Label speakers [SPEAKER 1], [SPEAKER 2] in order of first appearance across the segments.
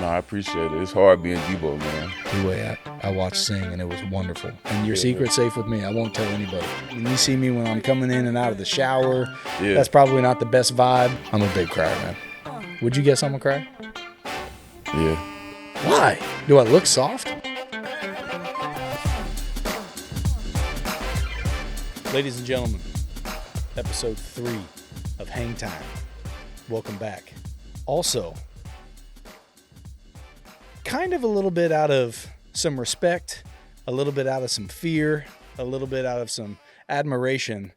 [SPEAKER 1] No, I appreciate it. It's hard being Deebo, man.
[SPEAKER 2] Anyway, I watched Sing, and it was wonderful. And your
[SPEAKER 1] Yeah.
[SPEAKER 2] secret's safe with me. I won't tell anybody. When you see me when I'm coming in and out of the shower,
[SPEAKER 1] Yeah.
[SPEAKER 2] that's probably not the best vibe. I'm a big crier, man. Would you guess I'm a crier?
[SPEAKER 1] Yeah.
[SPEAKER 2] Why? Do I look soft? Ladies and gentlemen, episode 3 of Hang Time. Welcome back. Also, kind of a little bit out of some respect, a little bit out of some fear, a little bit out of some admiration,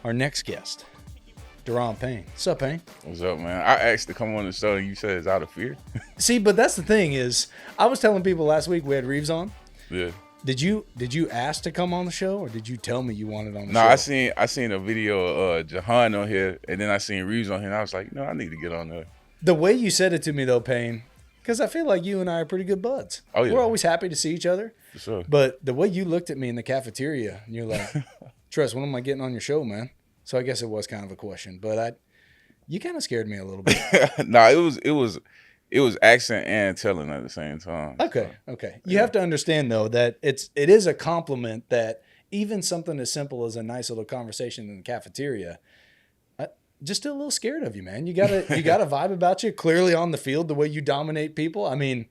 [SPEAKER 2] our next guest, Daron Payne. What's up, Payne?
[SPEAKER 1] What's up, man? I asked to come on the show and you said it's out of fear.
[SPEAKER 2] See, but that's the thing is, I was telling people last week we had Reeves on.
[SPEAKER 1] Yeah.
[SPEAKER 2] Did you ask to come on the show, or did you tell me you wanted on the
[SPEAKER 1] No,
[SPEAKER 2] show?
[SPEAKER 1] I seen a video of Jahan on here, and then I seen Reeves on here, and I was like, no, I need to get on there.
[SPEAKER 2] The way you said it to me, though, Payne, because I feel like you and I are pretty good buds.
[SPEAKER 1] Oh, yeah.
[SPEAKER 2] We're always happy to see each other.
[SPEAKER 1] For sure.
[SPEAKER 2] But the way you looked at me in the cafeteria, and you're like, Tress, when am I getting on your show, man? So I guess it was kind of a question, but you kind of scared me a little bit.
[SPEAKER 1] No, it was accent and telling at the same time.
[SPEAKER 2] Okay.
[SPEAKER 1] So,
[SPEAKER 2] Okay. You have to understand, though, that it is a compliment that even something as simple as a nice little conversation in the cafeteria, just still a little scared of you, man. You got a vibe about you, clearly on the field, the way you dominate people. I mean,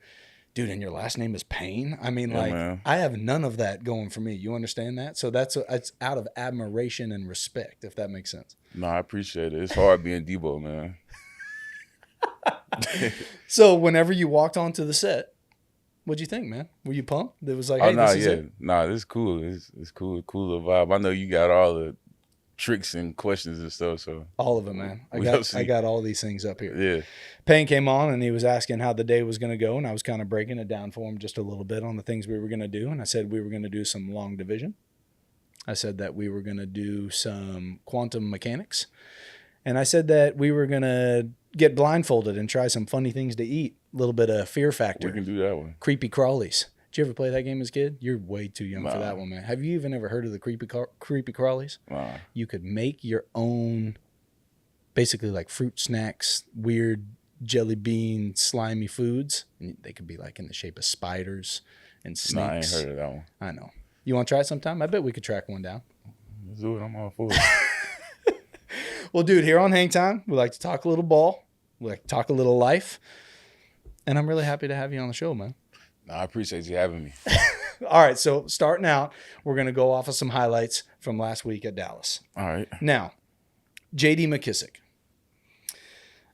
[SPEAKER 2] dude, and your last name is Payne. I mean,
[SPEAKER 1] Yeah, man.
[SPEAKER 2] I have none of that going for me. You understand that? So it's out of admiration and respect, if that makes sense.
[SPEAKER 1] No, I appreciate it. It's hard being Deebo, man.
[SPEAKER 2] So whenever you walked onto the set, what'd you think, man? Were you pumped? It was like, hey, this is it.
[SPEAKER 1] Nah, this is cool. It's cool, cool little vibe. I know you got all the tricks and questions and stuff, so
[SPEAKER 2] All of it, man. I
[SPEAKER 1] We'll
[SPEAKER 2] got
[SPEAKER 1] see.
[SPEAKER 2] all these things up here.
[SPEAKER 1] yeah.
[SPEAKER 2] Payne came on and he was asking how the day was going to go, and I was kind of breaking it down for him just a little bit on the things we were going to do. And I said we were going to do some long division. I said that we were going to do some quantum mechanics. And I said that we were going to get blindfolded and try some funny things to eat. A little bit of fear factor.
[SPEAKER 1] We can do that one.
[SPEAKER 2] Creepy crawlies. Did you ever play that game as a kid? You're way too young for
[SPEAKER 1] Nah.
[SPEAKER 2] that one, man. Have you even ever heard of the creepy crawlies?
[SPEAKER 1] Nah.
[SPEAKER 2] You could make your own, basically like fruit snacks, weird jelly bean, slimy foods. And they could be like in the shape of spiders and snakes.
[SPEAKER 1] Nah, I ain't heard of that one.
[SPEAKER 2] I know. You want to try it sometime? I bet we could track one down.
[SPEAKER 1] Let's do it. I'm all for it.
[SPEAKER 2] Well, dude, here on Hang Time, we like to talk a little ball. We like to talk a little life. And I'm really happy to have you on the show, man.
[SPEAKER 1] Nah, I appreciate you having me.
[SPEAKER 2] All right, so starting out, we're going to go off of some highlights from last week at Dallas.
[SPEAKER 1] All right.
[SPEAKER 2] Now, J.D. McKissick.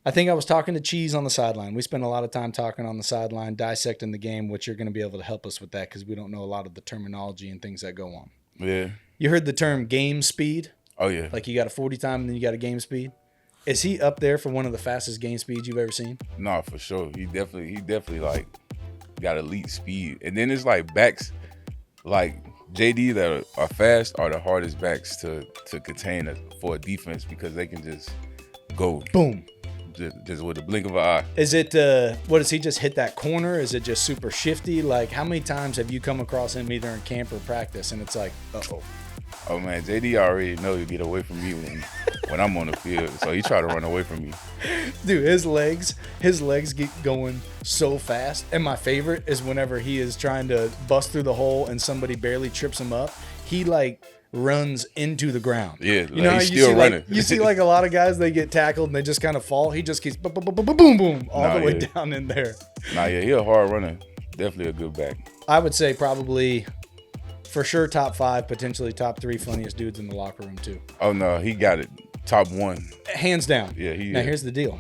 [SPEAKER 2] I think I was talking to Cheese on the sideline. We spent a lot of time talking on the sideline, dissecting the game, which you're going to be able to help us with that because we don't know a lot of the terminology and things that go on.
[SPEAKER 1] Yeah.
[SPEAKER 2] You heard the term game speed?
[SPEAKER 1] Oh yeah.
[SPEAKER 2] Like you got a 40 time and then you got a game speed? Is he up there for one of the fastest game speeds you've ever seen?
[SPEAKER 1] No, for sure. He definitely like got elite speed. And then it's like backs like JD that are fast are the hardest backs to contain for a defense because they can just go
[SPEAKER 2] Boom.
[SPEAKER 1] just with the blink of an eye.
[SPEAKER 2] Is it, what does he just hit that corner? Is it just super shifty? Like how many times have you come across him either in camp or practice and it's like, uh-oh.
[SPEAKER 1] Oh man, JD already know to get away from me when I'm on the field. So he try to run away from me.
[SPEAKER 2] Dude, his legs get going so fast. And my favorite is whenever he is trying to bust through the hole and somebody barely trips him up, he like runs into the ground.
[SPEAKER 1] Yeah,
[SPEAKER 2] you know how
[SPEAKER 1] he's
[SPEAKER 2] you
[SPEAKER 1] still
[SPEAKER 2] see,
[SPEAKER 1] running.
[SPEAKER 2] Like, you see like a lot of guys, they get tackled and they just kind of fall. He just keeps boom, boom, boom, boom, boom, all the way down in there.
[SPEAKER 1] Nah, yeah, he a hard runner. Definitely a good back.
[SPEAKER 2] I would say probably for sure top 5, potentially top 3 funniest dudes in the locker room too.
[SPEAKER 1] Oh no, he got it. Top 1.
[SPEAKER 2] Hands down.
[SPEAKER 1] Yeah, he
[SPEAKER 2] Now
[SPEAKER 1] is.
[SPEAKER 2] here's the deal.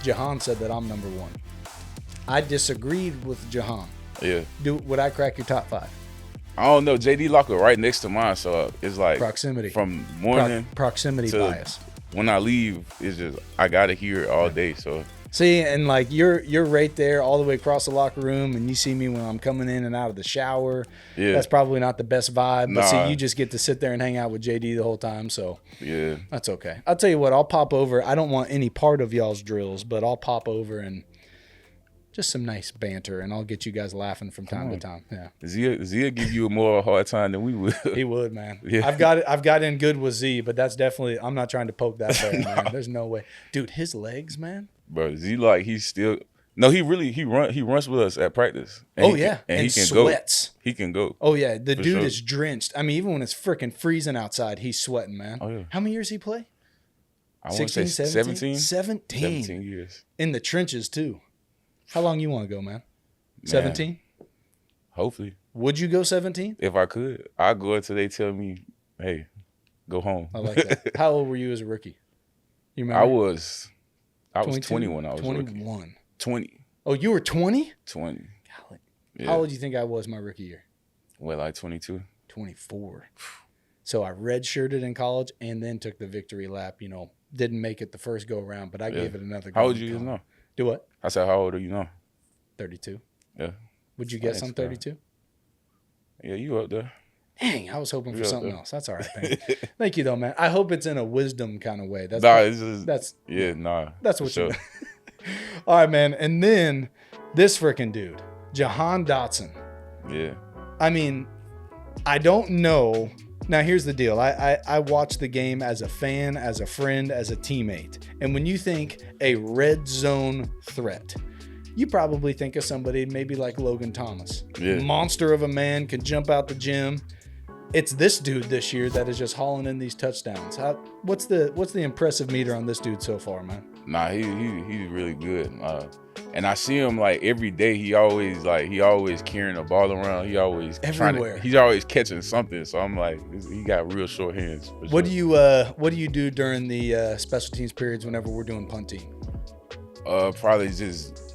[SPEAKER 2] Jahan said that I'm number 1. I disagreed with Jahan.
[SPEAKER 1] Yeah.
[SPEAKER 2] Would I crack your top 5?
[SPEAKER 1] I don't know. JD locker right next to mine, so it's like
[SPEAKER 2] Proximity.
[SPEAKER 1] from morning
[SPEAKER 2] Proximity
[SPEAKER 1] to
[SPEAKER 2] bias.
[SPEAKER 1] when I leave. It's just I gotta hear it all day. So
[SPEAKER 2] See, and like you're right there all the way across the locker room, and you see me when I'm coming in and out of the shower.
[SPEAKER 1] yeah,
[SPEAKER 2] That's probably not the best vibe, but
[SPEAKER 1] Nah.
[SPEAKER 2] see, you just get to sit there and hang out with JD the whole time, so
[SPEAKER 1] yeah.
[SPEAKER 2] that's okay. I'll tell you what, I'll pop over. I don't want any part of y'all's drills, but I'll pop over and just some nice banter, and I'll get you guys laughing from time to time. Yeah,
[SPEAKER 1] Zia give you a more hard time than we would.
[SPEAKER 2] he would, man.
[SPEAKER 1] Yeah.
[SPEAKER 2] I've got in good with Z, but that's definitely. I'm not trying to poke that bear, man. There's no way, dude. His legs, man.
[SPEAKER 1] Bro, Z like he's still No, he runs with us at practice.
[SPEAKER 2] And he can sweats.
[SPEAKER 1] Go. He can go.
[SPEAKER 2] Oh yeah, the dude is drenched. I mean, even when it's freaking freezing outside, he's sweating, man.
[SPEAKER 1] Oh yeah.
[SPEAKER 2] How many years he play?
[SPEAKER 1] I want to say 17.
[SPEAKER 2] 17
[SPEAKER 1] years.
[SPEAKER 2] In the trenches too. How long you want to go, man? 17?
[SPEAKER 1] Hopefully.
[SPEAKER 2] Would you go 17?
[SPEAKER 1] If I could, I'd go until they tell me, "Hey, go home."
[SPEAKER 2] I like that. How old were you as a rookie? You remember?
[SPEAKER 1] I was 20 when I was
[SPEAKER 2] 21.
[SPEAKER 1] Rookie. 20.
[SPEAKER 2] Oh, you were 20?
[SPEAKER 1] 20.
[SPEAKER 2] Golly.
[SPEAKER 1] Yeah.
[SPEAKER 2] How old do you think I was my rookie year?
[SPEAKER 1] Well, like 22.
[SPEAKER 2] 24. So I redshirted in college and then took the victory lap. You know, didn't make it the first go around, but I gave it another go.
[SPEAKER 1] How old are you now?
[SPEAKER 2] Do what?
[SPEAKER 1] I said, how old are you now?
[SPEAKER 2] 32.
[SPEAKER 1] Yeah.
[SPEAKER 2] Would you guess I'm 32?
[SPEAKER 1] Yeah, you up there.
[SPEAKER 2] Dang, I was hoping for something else. That's all right, Payne. Thank you, though, man. I hope it's in a wisdom kind of way. That's
[SPEAKER 1] That's
[SPEAKER 2] what you. All right, man. And then this freaking dude, Jahan Dotson.
[SPEAKER 1] Yeah.
[SPEAKER 2] I mean, I don't know. Now, here's the deal. I watch the game as a fan, as a friend, as a teammate. And when you think a red zone threat, you probably think of somebody maybe like Logan Thomas.
[SPEAKER 1] Yeah.
[SPEAKER 2] Monster of a man, can jump out the gym. It's this dude this year that is just hauling in these touchdowns. What's the impressive meter on this dude so far, man?
[SPEAKER 1] Nah, he's really good. And I see him like every day. He always carrying the ball around. He always
[SPEAKER 2] everywhere.
[SPEAKER 1] He's always catching something. So I'm like, he got real short hands.
[SPEAKER 2] What do you do during the special teams periods whenever we're doing punting?
[SPEAKER 1] Probably just.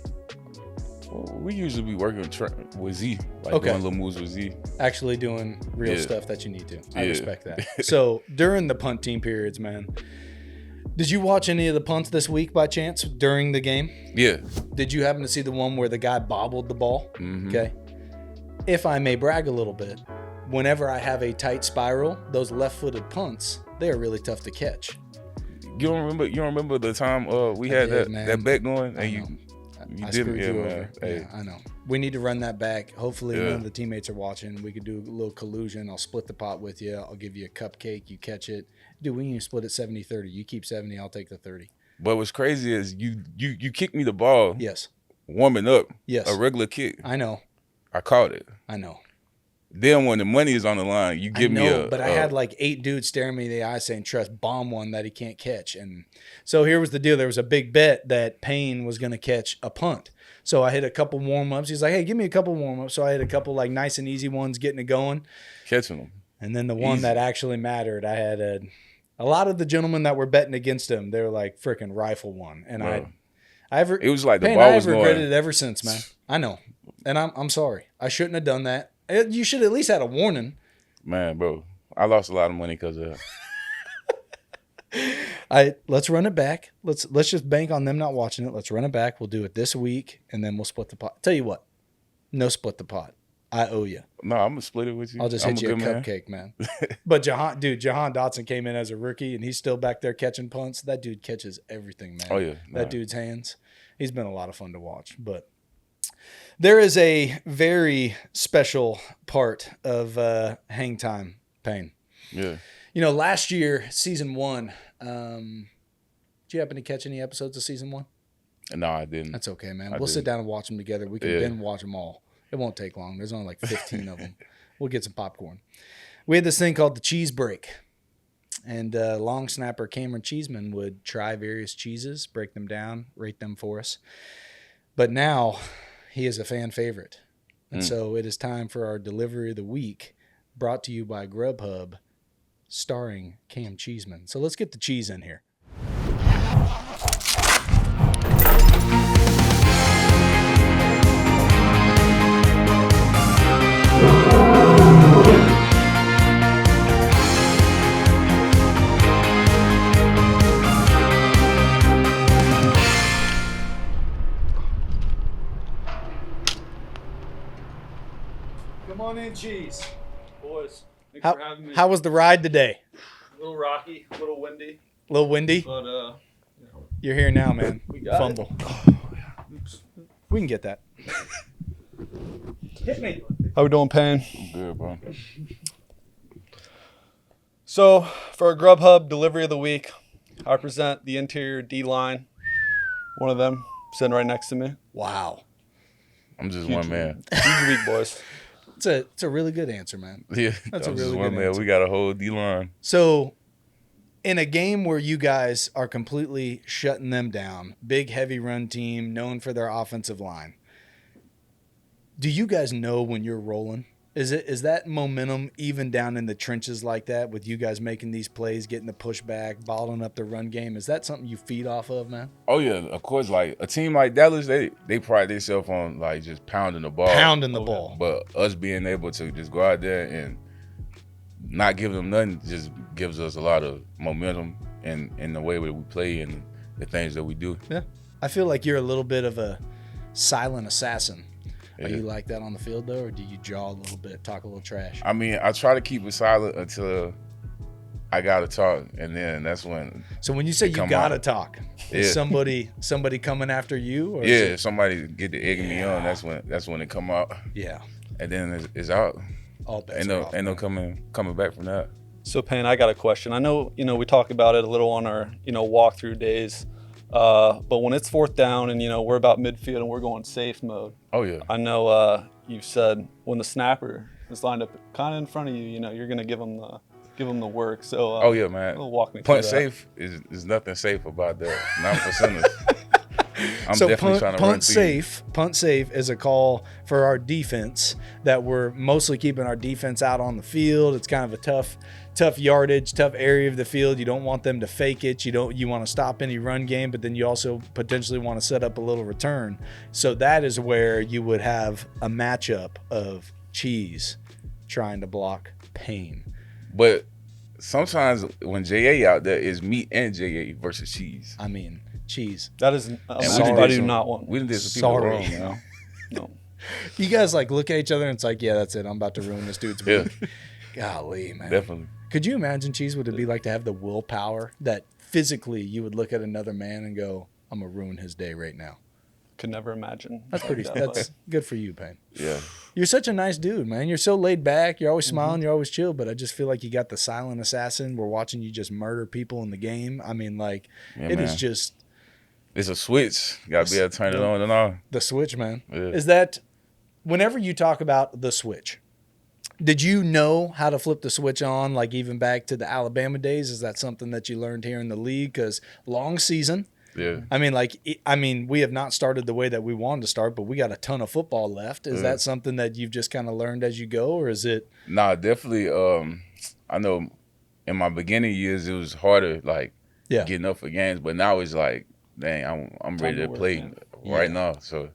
[SPEAKER 1] We usually be working with Z, doing little moves with Z.
[SPEAKER 2] Actually doing real stuff that you need to. I respect that. So during the punt team periods, man, did you watch any of the punts this week by chance during the game?
[SPEAKER 1] Yeah.
[SPEAKER 2] Did you happen to see the one where the guy bobbled the ball?
[SPEAKER 1] Mm-hmm.
[SPEAKER 2] Okay. If I may brag a little bit, whenever I have a tight spiral, those left-footed punts, they are really tough to catch.
[SPEAKER 1] You don't remember the time we had that bet going and you didn't, man. Hey.
[SPEAKER 2] Yeah, I know. We need to run that back. Hopefully none of the teammates are watching. We could do a little collusion. I'll split the pot with you. I'll give you a cupcake. You catch it. Dude, we need to split it 70-30. You keep 70, I'll take the 30.
[SPEAKER 1] But what's crazy is you kicked me the ball.
[SPEAKER 2] Yes.
[SPEAKER 1] Warming up.
[SPEAKER 2] Yes.
[SPEAKER 1] A regular kick.
[SPEAKER 2] I know.
[SPEAKER 1] I caught it.
[SPEAKER 2] I know.
[SPEAKER 1] Then when the money is on the line, you give me a...
[SPEAKER 2] But I had like 8 dudes staring me in the eye saying, Tress, bomb one that he can't catch. And so here was the deal. There was a big bet that Payne was going to catch a punt. So I hit a couple warm-ups. He's like, hey, give me a couple warm-ups. So I hit a couple like nice and easy ones getting it going.
[SPEAKER 1] Catching them.
[SPEAKER 2] And then the one that actually mattered, I had a lot of the gentlemen that were betting against him, they were like freaking rifle one. And
[SPEAKER 1] it was like the
[SPEAKER 2] Payne,
[SPEAKER 1] ball was
[SPEAKER 2] I've regretted
[SPEAKER 1] going.
[SPEAKER 2] it ever since, man. I know. And I'm sorry. I shouldn't have done that. You should at least had a warning.
[SPEAKER 1] Man, bro, I lost a lot of money because of
[SPEAKER 2] that. Let's run it back. Let's just bank on them not watching it. Let's run it back. We'll do it this week, and then we'll split the pot. Tell you what, no split the pot. I owe you.
[SPEAKER 1] No, I'm gonna split it with you.
[SPEAKER 2] I'll just hit you a cupcake, man. But Jahan Dotson came in as a rookie, and he's still back there catching punts. That dude catches everything, man.
[SPEAKER 1] Oh yeah,
[SPEAKER 2] that dude's hands. He's been a lot of fun to watch, but. There is a very special part of hang time, Payne.
[SPEAKER 1] Yeah.
[SPEAKER 2] You know, last year, season 1, did you happen to catch any episodes of season 1?
[SPEAKER 1] No, I didn't.
[SPEAKER 2] That's okay, man. We'll sit down and watch them together. We can binge watch them all. It won't take long. There's only like 15 of them. We'll get some popcorn. We had this thing called the cheese break. And long snapper Cameron Cheeseman would try various cheeses, break them down, rate them for us. But now... he is a fan favorite. And so it is time for our delivery of the week, brought to you by Grubhub, starring Cam Cheeseman. So let's get the cheese in here. Come on in, cheese.
[SPEAKER 3] Boys, thanks for having me.
[SPEAKER 2] How was the ride today?
[SPEAKER 3] A little rocky, a little windy.
[SPEAKER 2] A little windy?
[SPEAKER 3] But,
[SPEAKER 2] You're here now, man.
[SPEAKER 3] We got
[SPEAKER 2] Fumble.
[SPEAKER 3] Oops.
[SPEAKER 2] We can get that. Hit me.
[SPEAKER 3] How we doing, Payne?
[SPEAKER 1] Good, bro.
[SPEAKER 3] So, for our Grubhub delivery of the week, I present the interior D-line. One of them, sitting right next to me.
[SPEAKER 2] Wow.
[SPEAKER 1] I'm just
[SPEAKER 3] Huge
[SPEAKER 1] one man.
[SPEAKER 3] Huge week, boys.
[SPEAKER 2] It's a really good answer, man.
[SPEAKER 1] Yeah,
[SPEAKER 2] That's a
[SPEAKER 1] I'm
[SPEAKER 2] really
[SPEAKER 1] just
[SPEAKER 2] good
[SPEAKER 1] one man.
[SPEAKER 2] answer.
[SPEAKER 1] We got a whole D-line.
[SPEAKER 2] So, in a game where you guys are completely shutting them down, big, heavy run team, known for their offensive line, do you guys know when you're rolling? Is that momentum even down in the trenches like that with you guys making these plays, getting the pushback, bottling up the run game? Is that something you feed off of, man?
[SPEAKER 1] Oh yeah, of course. Like a team like Dallas, they pride themselves on like just pounding the ball.
[SPEAKER 2] Pounding the ball.
[SPEAKER 1] But us being able to just go out there and not give them nothing just gives us a lot of momentum in the way that we play and the things that we do.
[SPEAKER 2] Yeah. I feel like you're a little bit of a silent assassin. Are
[SPEAKER 1] Yeah.
[SPEAKER 2] you like that on the field, though, or do you jaw a little bit, talk a little trash?
[SPEAKER 1] I mean, I try to keep it silent until I gotta talk, and then that's when
[SPEAKER 2] So when you say you
[SPEAKER 1] come
[SPEAKER 2] gotta
[SPEAKER 1] out.
[SPEAKER 2] talk, is
[SPEAKER 1] Yeah.
[SPEAKER 2] somebody coming after you? Or is
[SPEAKER 1] yeah,
[SPEAKER 2] it-
[SPEAKER 1] if somebody get the egging me on, that's when it come out,
[SPEAKER 2] Yeah.
[SPEAKER 1] and then it's out.
[SPEAKER 2] All bets
[SPEAKER 1] Ain't
[SPEAKER 2] are
[SPEAKER 1] no
[SPEAKER 2] off,
[SPEAKER 1] ain't no
[SPEAKER 2] man.
[SPEAKER 1] coming back from that.
[SPEAKER 3] So, Payne, I got a question. I know, we talk about it a little on our, walkthrough days. But when it's fourth down and, we're about midfield and we're going safe mode,
[SPEAKER 1] Oh yeah.
[SPEAKER 3] I know you've said when the snapper is lined up kind of in front of you, you're going to give them the work. So,
[SPEAKER 1] Oh yeah, man.
[SPEAKER 3] walk me through
[SPEAKER 1] Punt
[SPEAKER 3] that.
[SPEAKER 1] safe is nothing safe about that. Not for centers. I'm
[SPEAKER 2] So
[SPEAKER 1] definitely trying to run
[SPEAKER 2] punt safe is a call for our defense that we're mostly keeping our defense out on the field. It's kind of a tough yardage, tough area of the field. You don't want them to fake it. You want to stop any run game, but then you also potentially want to set up a little return. So that is where you would have a matchup of Cheese trying to block Payne.
[SPEAKER 1] But sometimes when JA out there, it's me and JA versus Cheese.
[SPEAKER 2] I mean, Cheese.
[SPEAKER 3] That is,
[SPEAKER 1] And
[SPEAKER 3] I do not want.
[SPEAKER 1] We done did some people
[SPEAKER 2] Sorry.
[SPEAKER 1] wrong, man.
[SPEAKER 3] No.
[SPEAKER 2] You guys like look at each other and it's like, yeah, that's it. I'm about to ruin this dude's
[SPEAKER 1] Yeah,
[SPEAKER 2] week. Golly, man.
[SPEAKER 1] definitely.
[SPEAKER 2] Could you imagine, Cheese, what it'd be like to have the willpower that physically you would look at another man and go, I'm going to ruin his day right now?
[SPEAKER 3] Could never imagine.
[SPEAKER 2] That's pretty, that's good for you, Payne.
[SPEAKER 1] Yeah.
[SPEAKER 2] You're such a nice dude, man. You're so laid back. You're always smiling. You're always chill. But I just feel like you got the silent assassin. We're watching you just murder people in the game. I mean, like,
[SPEAKER 1] Yeah,
[SPEAKER 2] it is
[SPEAKER 1] man.
[SPEAKER 2] just
[SPEAKER 1] It's a switch. You gotta be able to turn it on and off.
[SPEAKER 2] the switch, man.
[SPEAKER 1] Yeah.
[SPEAKER 2] Is that whenever you talk about the switch, did you know how to flip the switch on, like even back to the Alabama days? Is that something that you learned here in the league? Because long season.
[SPEAKER 1] Yeah.
[SPEAKER 2] I mean, we have not started the way that we wanted to start, but we got a ton of football left. Is
[SPEAKER 1] Yeah.
[SPEAKER 2] that something that you've just kind of learned as you go, or is it?
[SPEAKER 1] Nah, definitely. I know in my beginning years it was harder, like
[SPEAKER 2] Yeah.
[SPEAKER 1] getting up for games, but now it's like, dang, I'm ready
[SPEAKER 3] to
[SPEAKER 1] to
[SPEAKER 3] work,
[SPEAKER 1] play
[SPEAKER 3] man.
[SPEAKER 1] right now. So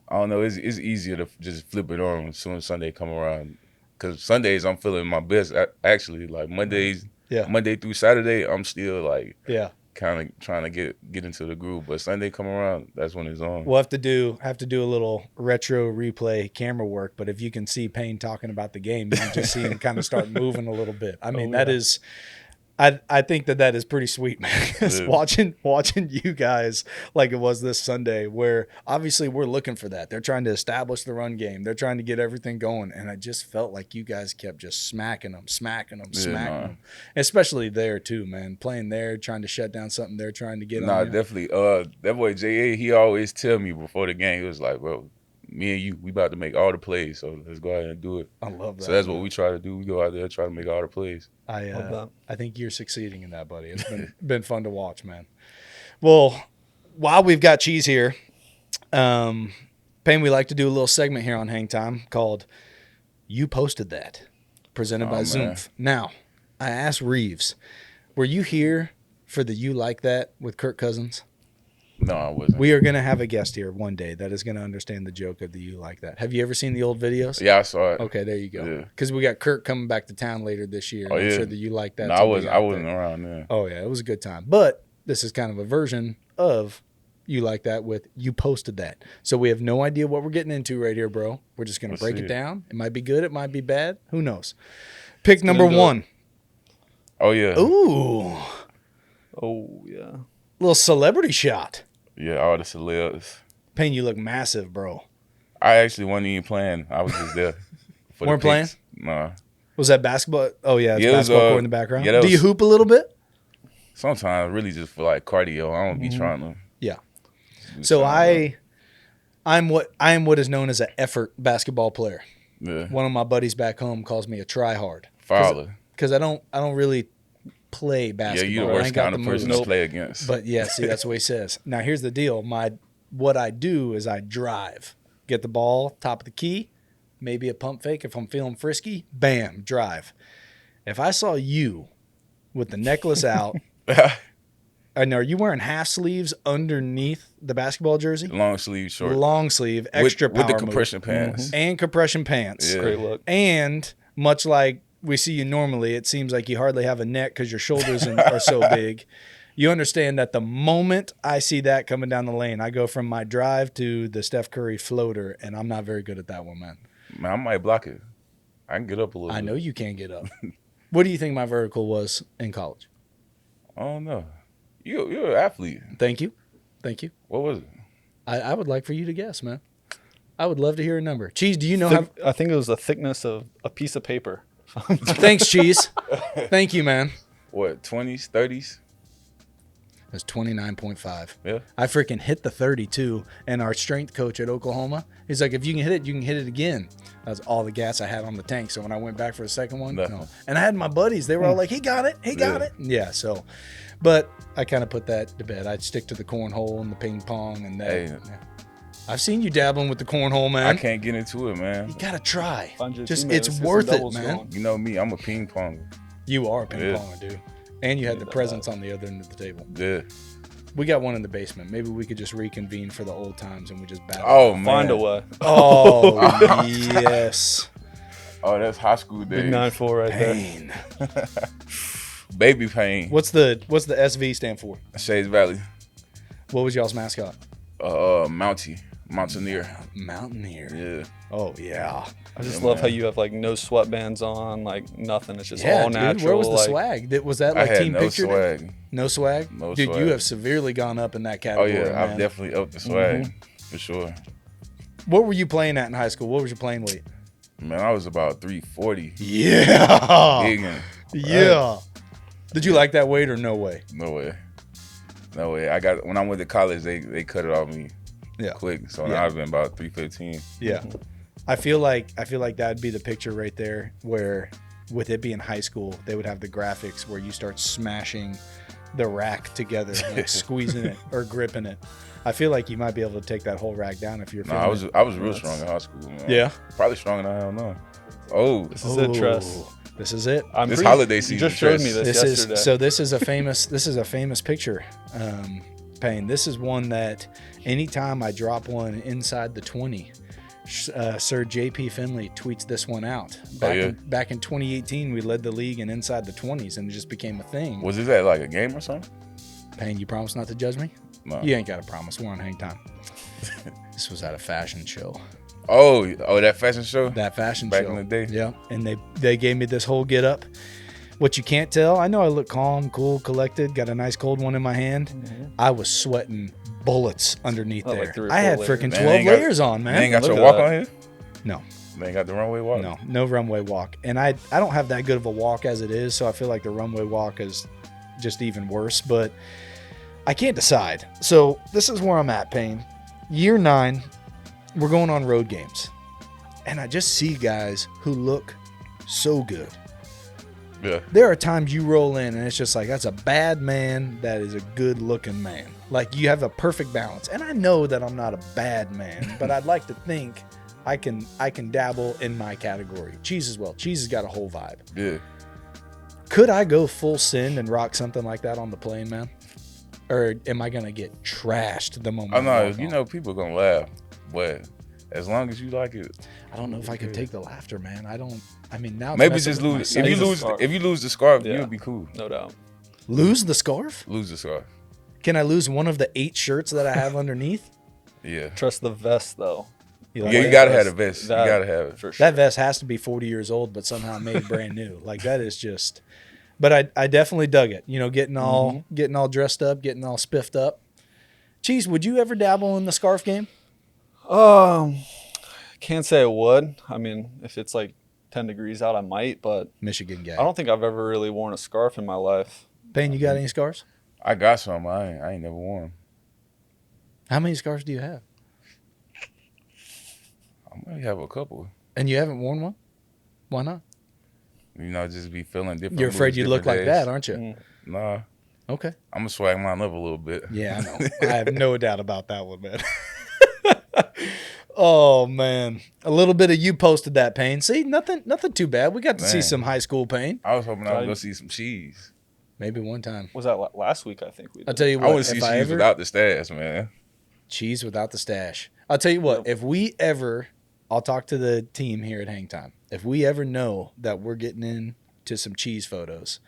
[SPEAKER 1] I don't know. It's easier to just flip it on as soon as Sunday come around. Cause Sundays I'm feeling my best. Actually, like Mondays,
[SPEAKER 2] Yeah.
[SPEAKER 1] Monday through Saturday, I'm still like
[SPEAKER 2] Yeah.
[SPEAKER 1] kind of trying to get into the groove. But Sunday come around, that's when it's on.
[SPEAKER 2] We'll have to do a little retro replay camera work, but if you can see Payne talking about the game, you can just see him kind of start moving a little bit. I mean, that is, I think that is pretty sweet, man. 'Cause
[SPEAKER 1] Yeah.
[SPEAKER 2] watching you guys like it was this Sunday, where obviously we're looking for that. They're trying to establish the run game. They're trying to get everything going, and I just felt like you guys kept just smacking them,
[SPEAKER 1] nah.
[SPEAKER 2] especially there too, man. Playing there, trying to shut down something they're trying to get
[SPEAKER 1] Nah,
[SPEAKER 2] on you.
[SPEAKER 1] definitely. That boy JA, he always tell me before the game, he was like, bro, me and you, we about to make all the plays, so let's go ahead and do it.
[SPEAKER 2] I love that.
[SPEAKER 1] So that's what we try to do. We go out there, try to make all the plays.
[SPEAKER 3] Love that.
[SPEAKER 2] I think you're succeeding in that, buddy. It's been fun to watch, man. Well, while we've got Cheese here, Payne, we like to do a little segment here on Hang Time called "You Posted That," presented by
[SPEAKER 1] man.
[SPEAKER 2] Zoomf. Now, I asked Reeves, were you here for the "You Like That" with Kirk Cousins?
[SPEAKER 1] No, I wasn't.
[SPEAKER 2] We are going to have a guest here one day that is going to understand the joke of the "You Like That." Have you ever seen the old videos?
[SPEAKER 1] Yeah, I saw it.
[SPEAKER 2] Okay, there you go.
[SPEAKER 1] Yeah.
[SPEAKER 2] Because we got Kirk coming back to town later this year.
[SPEAKER 1] Oh,
[SPEAKER 2] I'm
[SPEAKER 1] yeah.
[SPEAKER 2] sure that "You Like That."
[SPEAKER 1] No, I wasn't around then.
[SPEAKER 2] Oh yeah, it was a good time. But this is kind of a version of "You Like That" with "You Posted That." So we have no idea what we're getting into right here, bro. We're just gonna
[SPEAKER 1] Let's
[SPEAKER 2] break
[SPEAKER 1] see
[SPEAKER 2] it
[SPEAKER 1] it.
[SPEAKER 2] down. It might be good, it might be bad. Who knows? Pick
[SPEAKER 3] get
[SPEAKER 2] number
[SPEAKER 3] into it.
[SPEAKER 2] 1.
[SPEAKER 1] Oh yeah.
[SPEAKER 2] Ooh,
[SPEAKER 3] Oh, yeah.
[SPEAKER 2] little celebrity shot.
[SPEAKER 1] Yeah, all the celebs.
[SPEAKER 2] Payne, you look massive, bro.
[SPEAKER 1] I actually wasn't even playing. I was just there. For
[SPEAKER 2] Weren't
[SPEAKER 1] the
[SPEAKER 2] playing?
[SPEAKER 1] pics. Nah.
[SPEAKER 2] Was that basketball? Oh yeah, it's
[SPEAKER 1] Yeah, it was,
[SPEAKER 2] basketball court in the background.
[SPEAKER 1] yeah, that
[SPEAKER 2] Do you
[SPEAKER 1] was-
[SPEAKER 2] hoop a little bit?
[SPEAKER 1] Sometimes really just for like cardio. I don't be trying to.
[SPEAKER 2] Yeah.
[SPEAKER 1] do
[SPEAKER 2] So
[SPEAKER 1] something,
[SPEAKER 2] I am what is known as an effort basketball player.
[SPEAKER 1] yeah.
[SPEAKER 2] One of my buddies back home calls me a try hard
[SPEAKER 1] Fowler.
[SPEAKER 2] because I don't really play
[SPEAKER 1] Yeah,
[SPEAKER 2] basketball.
[SPEAKER 1] you the
[SPEAKER 2] I
[SPEAKER 1] worst
[SPEAKER 2] ain't got
[SPEAKER 1] kind
[SPEAKER 2] the
[SPEAKER 1] of person
[SPEAKER 2] moves.
[SPEAKER 1] to play against.
[SPEAKER 2] But yeah, see, that's what he says. Now here's the deal. What I do is I drive, get the ball top of the key, maybe a pump fake if I'm feeling frisky, bam, drive. If I saw you with the necklace out, and are you wearing half sleeves underneath the basketball jersey?
[SPEAKER 1] Long sleeve, short.
[SPEAKER 2] Long sleeve, extra
[SPEAKER 1] with the
[SPEAKER 2] power move.
[SPEAKER 1] compression pants.
[SPEAKER 2] And compression pants.
[SPEAKER 1] Yeah.
[SPEAKER 3] Great look.
[SPEAKER 2] And much like we see you normally, it seems like you hardly have a neck because your shoulders are so big. You understand that the moment I see that coming down the lane, I go from my drive to the Steph Curry floater, and I'm not very good at that one, man.
[SPEAKER 1] Man, I might block it. I can get up a little bit.
[SPEAKER 2] I know you can't get up. What do you think my vertical was in college?
[SPEAKER 1] I don't know. You're an athlete.
[SPEAKER 2] Thank you.
[SPEAKER 1] What was it?
[SPEAKER 2] I would like for you to guess, man. I would love to hear a number. Cheese, do you know
[SPEAKER 3] I think it was the thickness of a piece of paper.
[SPEAKER 2] Thanks, Cheese. Thank you, man.
[SPEAKER 1] What, 20s, 30s?
[SPEAKER 2] It was 29.5.
[SPEAKER 1] Yeah.
[SPEAKER 2] I freaking hit the 32, and our strength coach at Oklahoma, he's like, if you can hit it, you can hit it again. That's all the gas I had on the tank. So when I went back for a second one, no. And I had my buddies. They were all like, he got it. Yeah, so. But I kind of put that to bed. I'd stick to the cornhole and the ping pong and that.
[SPEAKER 1] Hey.
[SPEAKER 2] Yeah. I've seen you dabbling with the cornhole, man.
[SPEAKER 1] I can't get into it, man.
[SPEAKER 2] You got to try. Just,
[SPEAKER 3] teammate,
[SPEAKER 2] it's
[SPEAKER 3] let's get
[SPEAKER 2] worth
[SPEAKER 3] some
[SPEAKER 2] it,
[SPEAKER 3] doubles
[SPEAKER 2] man.
[SPEAKER 3] going.
[SPEAKER 1] You know me, I'm a ping ponger.
[SPEAKER 2] You are a ping
[SPEAKER 1] Yeah.
[SPEAKER 2] ponger, dude. And you had the
[SPEAKER 3] that
[SPEAKER 2] presence on the other end of the table.
[SPEAKER 1] Yeah.
[SPEAKER 2] We got one in the basement. Maybe we could just reconvene for the old times and we just battle.
[SPEAKER 1] Oh, man.
[SPEAKER 3] Find a way.
[SPEAKER 2] Oh, yes.
[SPEAKER 1] Oh, that's high school days.
[SPEAKER 3] Big 9-4 right there.
[SPEAKER 2] Pain.
[SPEAKER 1] Baby pain.
[SPEAKER 2] What's the SV stand for?
[SPEAKER 1] Shades Valley.
[SPEAKER 2] What was y'all's mascot?
[SPEAKER 1] Mountaineer.
[SPEAKER 2] Mountaineer.
[SPEAKER 1] Yeah.
[SPEAKER 2] Oh, yeah.
[SPEAKER 3] I just
[SPEAKER 1] Yeah,
[SPEAKER 3] love
[SPEAKER 1] man.
[SPEAKER 3] how you have like no sweatbands on, like nothing. It's just
[SPEAKER 2] Yeah,
[SPEAKER 3] all
[SPEAKER 2] dude.
[SPEAKER 3] natural.
[SPEAKER 2] Where was the
[SPEAKER 3] like,
[SPEAKER 2] swag? Was that
[SPEAKER 1] I
[SPEAKER 2] like
[SPEAKER 1] had
[SPEAKER 2] team
[SPEAKER 1] no
[SPEAKER 2] picture?
[SPEAKER 1] swag.
[SPEAKER 2] No swag?
[SPEAKER 1] No
[SPEAKER 2] Dude,
[SPEAKER 1] swag.
[SPEAKER 2] you have severely gone up in that
[SPEAKER 1] Oh,
[SPEAKER 2] category,
[SPEAKER 1] yeah.
[SPEAKER 2] man.
[SPEAKER 1] I've definitely upped the swag. For sure.
[SPEAKER 2] What were you playing at in high school? What was your playing weight?
[SPEAKER 1] Man, I was about 340.
[SPEAKER 2] Yeah.
[SPEAKER 1] Big and
[SPEAKER 2] Yeah. Did you like that weight or no way?
[SPEAKER 1] no way. No way. When I went to college, they cut it off me quick. So now I've been about 315.
[SPEAKER 2] Yeah. I feel like that'd be the picture right there where with it being high school, they would have the graphics where you start smashing the rack together, like squeezing it or gripping it. I feel like you might be able to take that whole rack down if you're
[SPEAKER 1] No,
[SPEAKER 2] feeling
[SPEAKER 1] I was real strong in high school, man.
[SPEAKER 2] Yeah.
[SPEAKER 1] Probably stronger than I don't know. Oh,
[SPEAKER 3] This is it, Tress.
[SPEAKER 2] This is it.
[SPEAKER 3] I'm
[SPEAKER 1] This
[SPEAKER 3] pretty-
[SPEAKER 1] holiday
[SPEAKER 3] You
[SPEAKER 1] season,
[SPEAKER 3] just showed
[SPEAKER 1] Tress.
[SPEAKER 3] me this
[SPEAKER 2] This
[SPEAKER 3] yesterday.
[SPEAKER 2] is so. This is a famous picture, Payne. This is one that anytime I drop one inside the 20, Sir J.P. Finley tweets this one out. Back in 2018, we led the league in inside the 20s, and it just became a thing.
[SPEAKER 1] Was this at like a game or something?
[SPEAKER 2] Payne, you promise not to judge me?
[SPEAKER 1] No.
[SPEAKER 2] You ain't got to promise. We're on hang time. This was at a fashion show.
[SPEAKER 1] Oh, that fashion show?
[SPEAKER 2] That fashion
[SPEAKER 1] Back
[SPEAKER 2] show.
[SPEAKER 1] in the day?
[SPEAKER 2] Yeah, and they gave me this whole get up. What you can't tell, I know I look calm, cool, collected, got a nice cold one in my hand. I was sweating bullets underneath
[SPEAKER 3] Oh,
[SPEAKER 2] there.
[SPEAKER 3] like 3 or
[SPEAKER 2] I had
[SPEAKER 3] 4
[SPEAKER 2] freaking
[SPEAKER 3] layers.
[SPEAKER 2] 12
[SPEAKER 1] Man, they ain't got-
[SPEAKER 2] layers on, man.
[SPEAKER 1] They ain't got
[SPEAKER 3] Look
[SPEAKER 1] your
[SPEAKER 3] at
[SPEAKER 1] walk
[SPEAKER 3] that.
[SPEAKER 1] on here?
[SPEAKER 2] No,
[SPEAKER 1] They ain't got the runway walk?
[SPEAKER 2] no runway walk. And I don't have that good of a walk as it is, so I feel like the runway walk is just even worse. But I can't decide. So this is where I'm at, Payne. Year 9, we're going on road games. And I just see guys who look so good.
[SPEAKER 1] Yeah.
[SPEAKER 2] There are times you roll in and it's just like, that's a bad man that is a good looking man. Like you have a perfect balance. And I know that I'm not a bad man, but I'd like to think I can dabble in my category. Cheese as well. Cheese has got a whole vibe.
[SPEAKER 1] Yeah.
[SPEAKER 2] Could I go full send and rock something like that on the plane, man? Or am I going to get trashed the moment?
[SPEAKER 1] I know,
[SPEAKER 2] I walk
[SPEAKER 1] you
[SPEAKER 2] on?
[SPEAKER 1] know, people gonna laugh, but as long as you like it,
[SPEAKER 2] I don't know if I could take the laughter, man. I mean, now it's
[SPEAKER 1] maybe
[SPEAKER 2] messing
[SPEAKER 1] just
[SPEAKER 2] with my
[SPEAKER 1] lose.
[SPEAKER 2] sight.
[SPEAKER 1] If you lose the scarf,
[SPEAKER 3] Yeah.
[SPEAKER 1] you'll be cool.
[SPEAKER 3] No doubt.
[SPEAKER 2] Lose the scarf?
[SPEAKER 1] Lose the scarf.
[SPEAKER 2] Can I lose one of the 8 shirts that I have underneath?
[SPEAKER 1] Yeah.
[SPEAKER 3] Trust the vest though.
[SPEAKER 2] You
[SPEAKER 1] Yeah,
[SPEAKER 2] like
[SPEAKER 1] you
[SPEAKER 2] that?
[SPEAKER 1] gotta have the vest. You
[SPEAKER 3] That-
[SPEAKER 1] gotta have it.
[SPEAKER 3] For sure.
[SPEAKER 2] That vest has to be 40 years old, but somehow made brand new. Like that is just. But I definitely dug it. You know, getting all dressed up, getting all spiffed up. Cheese, would you ever dabble in the scarf game?
[SPEAKER 3] Can't say I would. I mean, if it's like 10 degrees out, I might, but
[SPEAKER 2] Michigan guy.
[SPEAKER 3] I don't think I've ever really worn a scarf in my life.
[SPEAKER 2] Payne, you got any scarves?
[SPEAKER 1] I got some. I ain't never worn 'em.
[SPEAKER 2] How many scars do you have?
[SPEAKER 1] I might have a couple.
[SPEAKER 2] And you haven't worn one? Why not?
[SPEAKER 1] You know, just be feeling different.
[SPEAKER 2] You're afraid
[SPEAKER 1] moods,
[SPEAKER 2] you look
[SPEAKER 1] different
[SPEAKER 2] like
[SPEAKER 1] days.
[SPEAKER 2] that, aren't you?
[SPEAKER 3] Mm.
[SPEAKER 1] Nah,
[SPEAKER 2] Okay.
[SPEAKER 1] I'm gonna swag mine up a little bit.
[SPEAKER 2] Yeah, I know. I have no doubt about that one, man. Oh man, a little bit of you posted that, Payne. See, nothing too bad. We got to see
[SPEAKER 1] Man.
[SPEAKER 2] some high school Payne.
[SPEAKER 1] I was hoping I was gonna see some cheese.
[SPEAKER 2] Maybe one time.
[SPEAKER 3] Was that last week? I think we did.
[SPEAKER 2] I'll tell you
[SPEAKER 1] I
[SPEAKER 2] what.
[SPEAKER 1] want to see
[SPEAKER 2] if
[SPEAKER 1] cheese
[SPEAKER 2] I ever,
[SPEAKER 1] without the stash, man.
[SPEAKER 2] cheese without the stash. I'll tell you what.
[SPEAKER 3] Yep.
[SPEAKER 2] If we ever, I'll talk to the team here at Hang Time. If we ever know that we're getting into some cheese photos,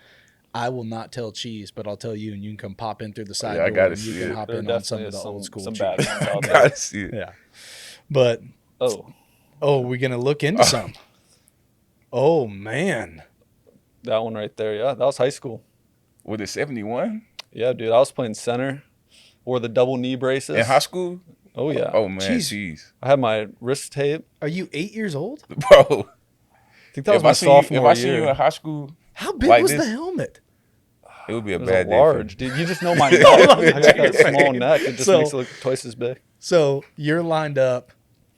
[SPEAKER 2] I will not tell Cheese, but I'll tell you, and you can come pop in through the side
[SPEAKER 1] I
[SPEAKER 2] door.
[SPEAKER 1] gotta
[SPEAKER 2] And you
[SPEAKER 1] see
[SPEAKER 2] can
[SPEAKER 1] it.
[SPEAKER 2] hop
[SPEAKER 3] There
[SPEAKER 2] in on some
[SPEAKER 3] definitely
[SPEAKER 2] of the
[SPEAKER 3] is
[SPEAKER 2] old school
[SPEAKER 3] some
[SPEAKER 2] cheese.
[SPEAKER 3] bad ones out there.
[SPEAKER 1] Gotta see it.
[SPEAKER 2] Yeah, but
[SPEAKER 3] Oh,
[SPEAKER 2] we're gonna look into some. Oh man.
[SPEAKER 3] that one right there. Yeah, that was high school.
[SPEAKER 1] With the 71
[SPEAKER 3] Yeah, dude. I was playing center. Wore the double knee braces.
[SPEAKER 1] in high school.
[SPEAKER 3] Oh yeah.
[SPEAKER 1] Oh man,
[SPEAKER 2] Cheese.
[SPEAKER 1] cheese,
[SPEAKER 3] I had my wrist tape.
[SPEAKER 2] Are you 8 years old?
[SPEAKER 1] bro.
[SPEAKER 3] I think that was
[SPEAKER 1] If
[SPEAKER 3] my
[SPEAKER 1] I seen you, if
[SPEAKER 3] sophomore
[SPEAKER 1] I seen you
[SPEAKER 3] year.
[SPEAKER 1] in high school,
[SPEAKER 2] How big
[SPEAKER 1] Like
[SPEAKER 2] was
[SPEAKER 1] this?
[SPEAKER 2] the helmet?
[SPEAKER 1] it would be a
[SPEAKER 3] It was
[SPEAKER 1] bad
[SPEAKER 3] a
[SPEAKER 1] day.
[SPEAKER 3] large, dude. You just know my neck.
[SPEAKER 2] Oh,
[SPEAKER 3] I got that
[SPEAKER 2] okay.
[SPEAKER 3] small neck. It just
[SPEAKER 2] So-
[SPEAKER 3] makes it look twice as big.
[SPEAKER 2] So you're lined up.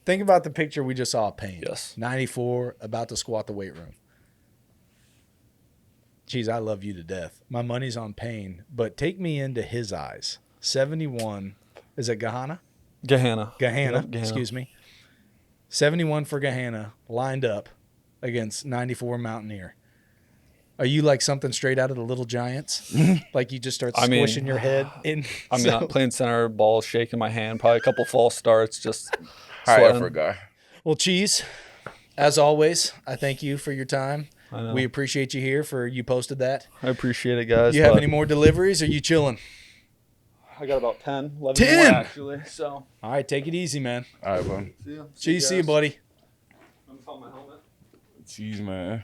[SPEAKER 2] Think about the picture we just saw of Payne.
[SPEAKER 3] Yes.
[SPEAKER 2] 94, about to squat the weight room. Geez, I love you to death. My money's on Payne, but take me into his eyes. 71. Is it Gahanna?
[SPEAKER 3] Gahanna.
[SPEAKER 2] Gahanna,
[SPEAKER 3] Yep, Gahanna.
[SPEAKER 2] excuse me. 71 for Gahanna, lined up against 94 Mountaineer. Are you like something straight out of the Little Giants? Like you just start
[SPEAKER 3] I mean-
[SPEAKER 2] squishing your head in?
[SPEAKER 3] I mean,
[SPEAKER 2] So-
[SPEAKER 3] I'm playing center, ball shaking my hand, probably a couple false starts, just
[SPEAKER 1] High
[SPEAKER 3] sweating.
[SPEAKER 1] effort guy.
[SPEAKER 2] Well, Cheese, as always, I thank you for your time.
[SPEAKER 3] I know.
[SPEAKER 2] We appreciate you here for you posted that.
[SPEAKER 3] I appreciate it, guys.
[SPEAKER 2] You have
[SPEAKER 3] but
[SPEAKER 2] any more deliveries? Or are you chilling?
[SPEAKER 3] I got about 10, 11
[SPEAKER 2] 10?
[SPEAKER 3] more actually. So,
[SPEAKER 2] All right, take it easy, man.
[SPEAKER 1] All right, bro.
[SPEAKER 3] see ya.
[SPEAKER 2] Cheese, see you, buddy.
[SPEAKER 3] Let me find my helmet.
[SPEAKER 1] Cheese, man.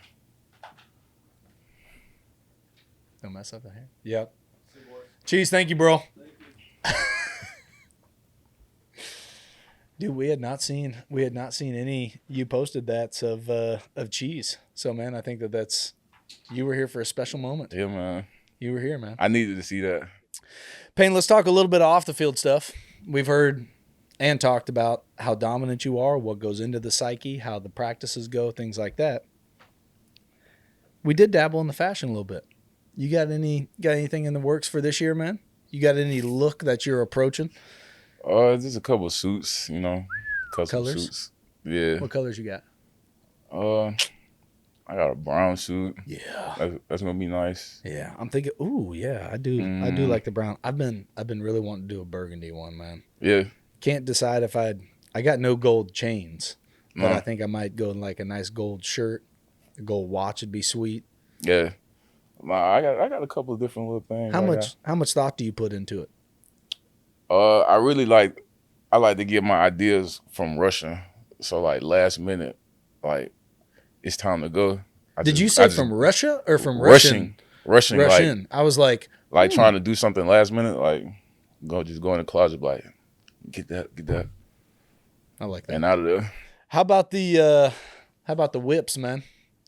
[SPEAKER 2] Don't mess up the hair. Yep. Cheese, thank you, bro. Dude, we had not seen any you posted that's of Cheese. So man, I think that's you were here for a special moment.
[SPEAKER 1] Yeah, man.
[SPEAKER 2] You were here, man.
[SPEAKER 1] I needed to see that.
[SPEAKER 2] Payne, let's talk a little bit of off the field stuff. We've heard and talked about how dominant you are, what goes into the psyche, how the practices go, things like that. We did dabble in the fashion a little bit. You got anything in the works for this year, man? You got any look that you're approaching?
[SPEAKER 1] Just a couple of suits, you know, custom
[SPEAKER 2] Colors?
[SPEAKER 1] suits. Yeah.
[SPEAKER 2] What colors you got?
[SPEAKER 1] I got a brown suit.
[SPEAKER 2] Yeah.
[SPEAKER 1] That's gonna be nice.
[SPEAKER 2] Yeah. I'm thinking, ooh, yeah, I do like the brown. I've been really wanting to do a burgundy one, man.
[SPEAKER 1] Yeah.
[SPEAKER 2] Can't decide if I got no gold chains, but
[SPEAKER 1] No.
[SPEAKER 2] I think I might go in like a nice gold shirt. A gold watch would be sweet.
[SPEAKER 1] Yeah. I got a couple of different little things.
[SPEAKER 2] How much thought do you put into it?
[SPEAKER 1] I really like to get my ideas from Russian. So like last minute, like it's time to go.
[SPEAKER 2] Did you say from Russia or from Russian?
[SPEAKER 1] Russian.
[SPEAKER 2] Russian. I was like,
[SPEAKER 1] Like trying to do something last minute, like go in the closet, like get that,
[SPEAKER 2] I like that.
[SPEAKER 1] and out of there.
[SPEAKER 2] How about the whips, man?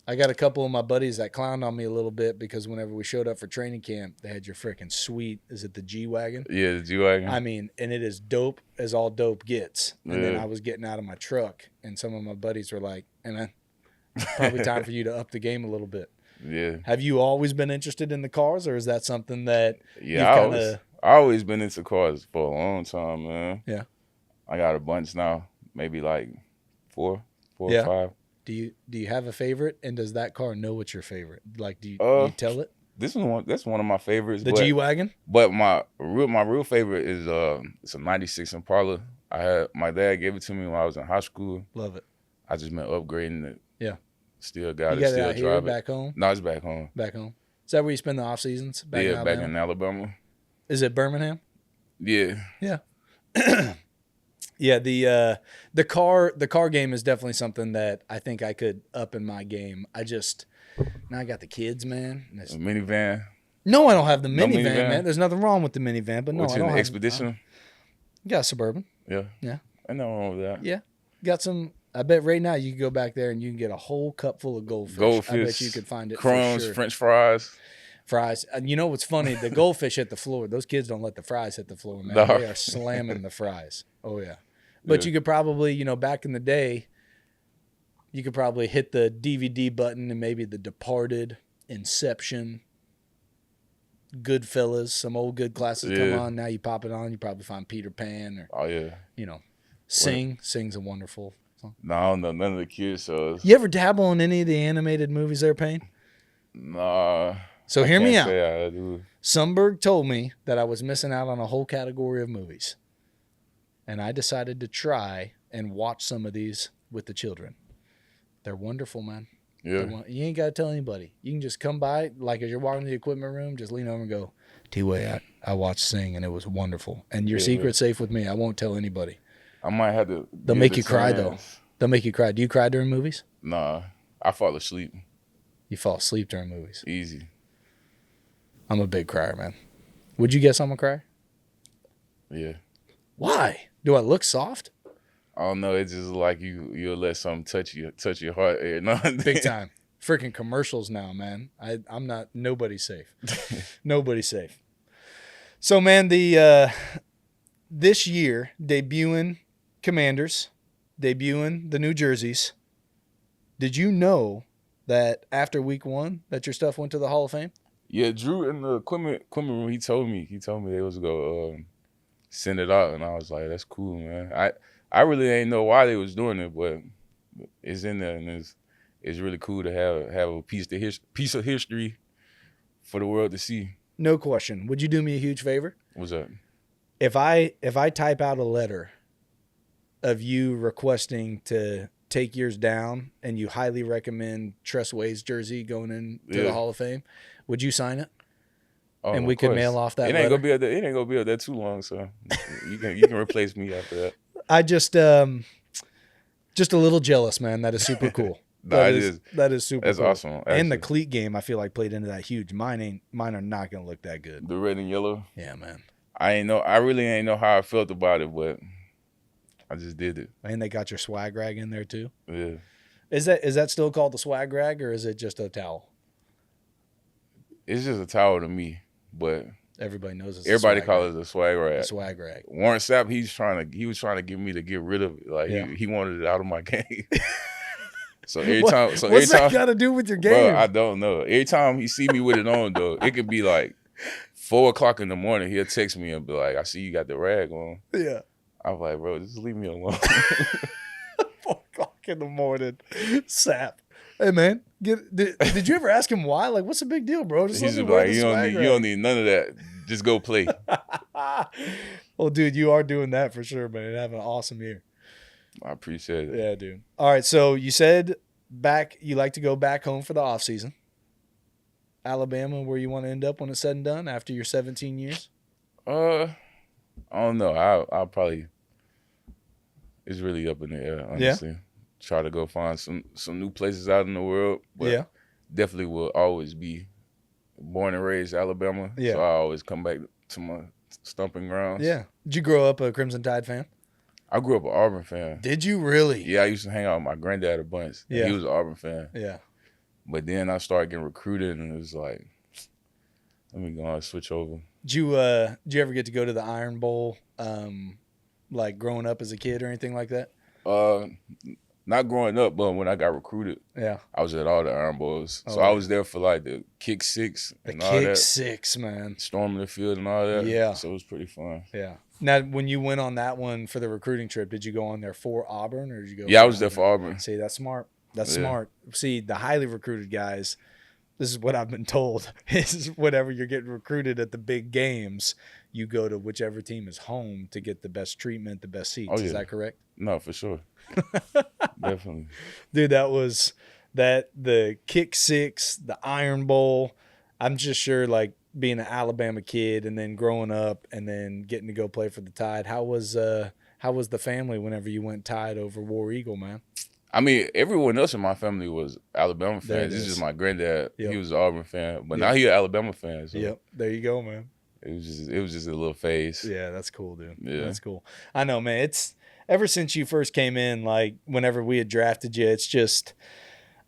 [SPEAKER 2] I got a couple of my buddies that clowned on me a little bit because whenever we showed up for training camp, they had your freaking sweet. Is it the G-Wagon?
[SPEAKER 1] Yeah, the G-Wagon.
[SPEAKER 2] I mean, and it is dope as all dope gets. And then
[SPEAKER 1] Yeah.
[SPEAKER 2] I was getting out of my truck, and some of my buddies were like, "Hey man, it's probably time for you to up the game a little bit."
[SPEAKER 1] Yeah.
[SPEAKER 2] Have you always been interested in the cars, or is that something that
[SPEAKER 1] Yeah,
[SPEAKER 2] you've kinda-
[SPEAKER 1] I always been into cars for a long time, man.
[SPEAKER 2] Yeah.
[SPEAKER 1] I got a bunch now, maybe like four
[SPEAKER 2] Yeah.
[SPEAKER 1] or five.
[SPEAKER 2] Do you have a favorite, and does that car know it's your favorite? Like, do you tell it?
[SPEAKER 1] That's one of my favorites.
[SPEAKER 2] The
[SPEAKER 1] but,
[SPEAKER 2] G-Wagon?
[SPEAKER 1] But my real favorite is it's a '96 Impala. My dad gave it to me when I was in high school.
[SPEAKER 2] Love it.
[SPEAKER 1] I just been upgrading it.
[SPEAKER 2] Yeah.
[SPEAKER 1] Still got
[SPEAKER 2] You
[SPEAKER 1] it.
[SPEAKER 2] got it
[SPEAKER 1] Still
[SPEAKER 2] out here,
[SPEAKER 1] drive it.
[SPEAKER 2] back home?
[SPEAKER 1] No, it's back home.
[SPEAKER 2] Back home. Is that where you spend the off seasons? Back
[SPEAKER 1] in Alabama.
[SPEAKER 2] Is it Birmingham?
[SPEAKER 1] Yeah.
[SPEAKER 2] Yeah. Yeah, the car game is definitely something that I think I could up in my game. Now I got the kids, man. and
[SPEAKER 1] A
[SPEAKER 2] it's-
[SPEAKER 1] minivan.
[SPEAKER 2] No, I don't have the
[SPEAKER 1] No
[SPEAKER 2] minivan,
[SPEAKER 1] minivan?
[SPEAKER 2] man. There's nothing wrong with the minivan, but no,
[SPEAKER 1] What's
[SPEAKER 2] I
[SPEAKER 1] in
[SPEAKER 2] don't
[SPEAKER 1] the
[SPEAKER 2] have
[SPEAKER 1] Expedition?
[SPEAKER 2] got a Suburban.
[SPEAKER 1] Yeah.
[SPEAKER 2] Yeah.
[SPEAKER 1] I know wrong with that.
[SPEAKER 2] Yeah. Got some. I bet right now you can go back there and you can get a whole cup full of goldfish. I bet you could find it
[SPEAKER 1] crumbs,
[SPEAKER 2] for sure.
[SPEAKER 1] French fries.
[SPEAKER 2] Fries. You know what's funny? The goldfish hit the floor. Those kids don't let the fries hit the floor, man.
[SPEAKER 1] No.
[SPEAKER 2] They are slamming the fries. Oh, yeah. But
[SPEAKER 1] Yeah.
[SPEAKER 2] you could probably, back in the day, you could probably hit the DVD button and maybe The Departed, Inception, Goodfellas, some old good classics come on. Now you pop it on, you probably find Peter Pan or,
[SPEAKER 1] Oh yeah.
[SPEAKER 2] Sing. Sing's a wonderful song.
[SPEAKER 1] No, I don't know none of the kids shows.
[SPEAKER 2] You ever dabble in any of the animated movies there, Payne?
[SPEAKER 1] Nah.
[SPEAKER 2] So hear me
[SPEAKER 1] Can't
[SPEAKER 2] out.
[SPEAKER 1] say I do.
[SPEAKER 2] Sundberg told me that I was missing out on a whole category of movies. And I decided to try and watch some of these with the children. They're wonderful, man.
[SPEAKER 1] Yeah.
[SPEAKER 2] You ain't got to tell anybody. You can just come by, like as you're walking to the equipment room, just lean over and go, T-Way, I watched Sing and it was wonderful. And your secret's safe with me. I won't tell anybody.
[SPEAKER 1] I might have to.
[SPEAKER 2] They'll make you cry, though. They'll make you cry. Do you cry during movies?
[SPEAKER 1] Nah. I fall asleep.
[SPEAKER 2] You fall asleep during movies.
[SPEAKER 1] Easy.
[SPEAKER 2] I'm a big crier, man. Would you guess I'm a crier?
[SPEAKER 1] Yeah.
[SPEAKER 2] Why? Do I look soft?
[SPEAKER 1] I don't know. It's just like you'll let something touch your heart every now and then.
[SPEAKER 2] Big time. Freaking commercials now, man. I'm not. Nobody's safe. Nobody's safe. So, man, this year debuting Commanders, debuting the New Jerseys. Did you know that after week 1 that your stuff went to the Hall of Fame?
[SPEAKER 1] Yeah, Drew in the equipment room, he told me they was gonna send it out, and I was like, that's cool, man. I really ain't know why they was doing it, but it's in there, and it's really cool to have a piece of history for the world to see.
[SPEAKER 2] No question. Would you do me a huge favor?
[SPEAKER 1] What's that?
[SPEAKER 2] If I type out a letter of you requesting to take yours down and you highly recommend Tress Way's jersey going into the Hall of Fame, would you sign it?
[SPEAKER 1] Oh,
[SPEAKER 2] and we could mail off that
[SPEAKER 1] It ain't gonna be up there. It ain't gonna be up there too long, so you can replace me after that.
[SPEAKER 2] I just a little jealous, man. That is super cool. That is super
[SPEAKER 1] That's
[SPEAKER 2] cool.
[SPEAKER 1] awesome. Actually.
[SPEAKER 2] And the cleat game, I feel like played into that huge. Mine are not gonna look that good.
[SPEAKER 1] The red and yellow.
[SPEAKER 2] Yeah, man.
[SPEAKER 1] I really ain't know how I felt about it, but I just did it.
[SPEAKER 2] And they got your swag rag in there too.
[SPEAKER 1] Yeah.
[SPEAKER 2] Is that still called the swag rag, or is it just a towel?
[SPEAKER 1] It's just a towel to me, but
[SPEAKER 2] everybody knows it's
[SPEAKER 1] everybody calls it a swag rag.
[SPEAKER 2] A swag rag.
[SPEAKER 1] Warren Sapp, he was trying to get me to get rid of it. Like he wanted it out of my game. So
[SPEAKER 2] what's that got to do with your game?
[SPEAKER 1] Bro, I don't know. Every time he see me with it on, though, it could be like 4:00 in the morning. He'll text me and be like, "I see you got the rag on."
[SPEAKER 2] Yeah.
[SPEAKER 1] I'm like, bro, just leave me alone.
[SPEAKER 2] 4:00 in the morning, Sap. Hey man, did you ever ask him why? Like, what's the big deal, bro?
[SPEAKER 1] He's just like, you don't need none of that. Just go play.
[SPEAKER 2] Well, dude, you are doing that for sure, man. Having an awesome year.
[SPEAKER 1] I appreciate it.
[SPEAKER 2] Yeah, dude. All right, so you said you like to go back home for the off season. Alabama, where you want to end up when it's said and done after your 17 years?
[SPEAKER 1] I don't know. I'll probably. It's really up in the air, honestly. Yeah. Try to go find some new places out in the world, but definitely will always be born and raised Alabama.
[SPEAKER 2] Yeah.
[SPEAKER 1] So I always come back to my stomping grounds.
[SPEAKER 2] Yeah. Did you grow up a Crimson Tide fan?
[SPEAKER 1] I grew up an Auburn fan.
[SPEAKER 2] Did you really?
[SPEAKER 1] Yeah, I used to hang out with my granddad a bunch. Yeah. He was an Auburn fan.
[SPEAKER 2] Yeah.
[SPEAKER 1] But then I started getting recruited, and it was like, let me go and switch over.
[SPEAKER 2] Did you ever get to go to the Iron Bowl, like growing up as a kid or anything like that?
[SPEAKER 1] Not growing up, but when I got recruited, I was at all the Iron Bowls. So I was there for like the kick six and all that.
[SPEAKER 2] The kick six, man.
[SPEAKER 1] Storming the field and all that.
[SPEAKER 2] Yeah.
[SPEAKER 1] So it was pretty fun.
[SPEAKER 2] Yeah. Now, when you went on that one for the recruiting trip, did you go on there for Auburn or did you go?
[SPEAKER 1] Yeah, I was there for Auburn.
[SPEAKER 2] See, that's smart. That's smart. See, the highly recruited guys, this is what I've been told, is whenever you're getting recruited at the big games, you go to whichever team is home to get the best treatment, the best seats. Is that correct?
[SPEAKER 1] No, for sure. Definitely.
[SPEAKER 2] Dude, the kick six, the Iron Bowl. I'm just sure, like, being an Alabama kid and then growing up and then getting to go play for the Tide. How was the family whenever you went Tide over War Eagle, man?
[SPEAKER 1] I mean, everyone else in my family was Alabama fans. It's just my granddad. Yep. He was an Auburn fan, but now he's an Alabama fan. So.
[SPEAKER 2] Yep. There you go, man.
[SPEAKER 1] It was just a little phase.
[SPEAKER 2] Yeah, that's cool, dude.
[SPEAKER 1] Yeah.
[SPEAKER 2] That's cool. I know, man. It's ever since you first came in, like whenever we had drafted you,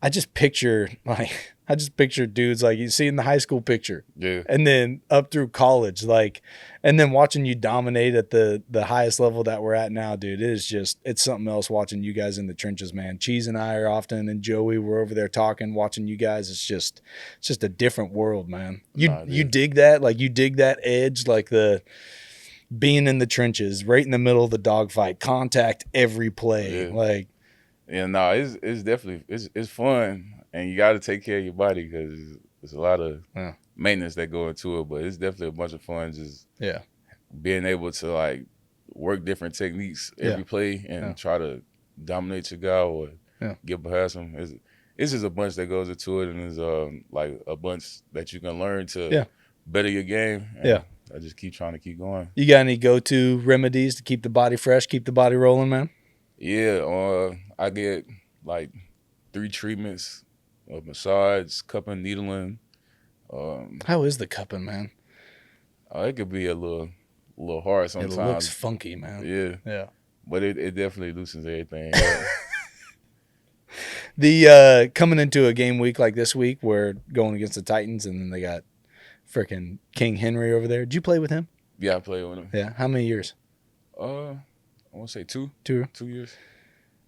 [SPEAKER 2] I just picture like I just picture dudes like you see in the high school picture.
[SPEAKER 1] Yeah.
[SPEAKER 2] And then up through college, like, and then watching you dominate at the highest level that we're at now, dude, it's something else watching you guys in the trenches, man. Cheese and I are often, and Joey, we're over there talking, watching you guys. It's just a different world, man. You dig that? Like, you dig that edge, like the being in the trenches, right in the middle of the dogfight, contact every play.
[SPEAKER 1] Yeah.
[SPEAKER 2] Like,
[SPEAKER 1] Yeah, no, it's definitely it's fun, and you got to take care of your body because there's a lot of maintenance that go into it. But it's definitely a bunch of fun, just being able to like work different techniques every play and try to dominate your guy or get past him. It's just a bunch that goes into it, and there's like a bunch that you can learn to better your game. And I just keep trying to keep going.
[SPEAKER 2] You got any go-to remedies to keep the body fresh, keep the body rolling, man?
[SPEAKER 1] Yeah, I get like 3 treatments of massage, cupping, needling.
[SPEAKER 2] How is the cupping, man?
[SPEAKER 1] It could be a little hard sometimes.
[SPEAKER 2] It looks funky, man. Yeah.
[SPEAKER 1] But it definitely loosens everything.
[SPEAKER 2] The coming into a game week like this week, we're going against the Titans, and then they got freaking King Henry over there. Did you play with him?
[SPEAKER 1] Yeah, I played with him.
[SPEAKER 2] Yeah. How many years?
[SPEAKER 1] I want to say 2.
[SPEAKER 2] 2
[SPEAKER 1] years.